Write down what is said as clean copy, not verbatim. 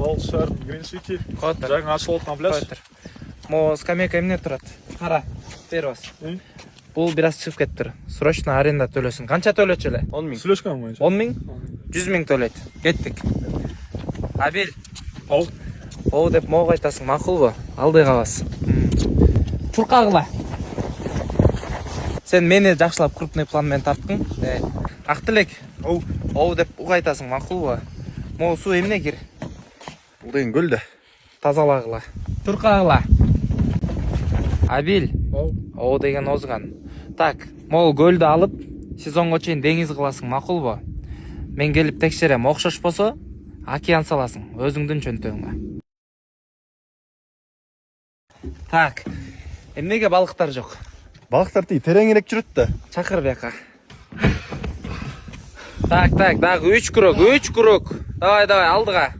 Алтышар, Green City. Қотыр. Жаңа ашылып отқан пляж. Қотыр. Мо скамейка эмне турат? Қара. Бер бас. Бул бир аз чыгып кетиптир. Срочно аренда төлөсүн. Канча төлөчү эле? 10 000. Сүйлөшкөн боюнча. 10 000? 100 000 төлөйт. Кеттик. Абил. Оу деп мого айтасың, макулбу? Алдыга калабыз. Чуркагыла. Сен мени жакшылап крупный план менен тарткың. Актылек. Оу деп уга айтасың, макулбу? Могу суу эмне кир? Бул деген көл да. Тазалагыла. Чуркагыла. Абил. Оу деген озган. Так, могу көлдү алып, сезонго чейин деңиз кыласың, макулбу? Мен келип текшерем, окшош болсо, океан саласың, өзүңдүн чөнтөгүңө. Так, эмнеге балыктар жок? Балыктар тиги тереңирээк жүрөт да. Чакыр бияка. Так, дагы 3 круг. Давай, алдыга.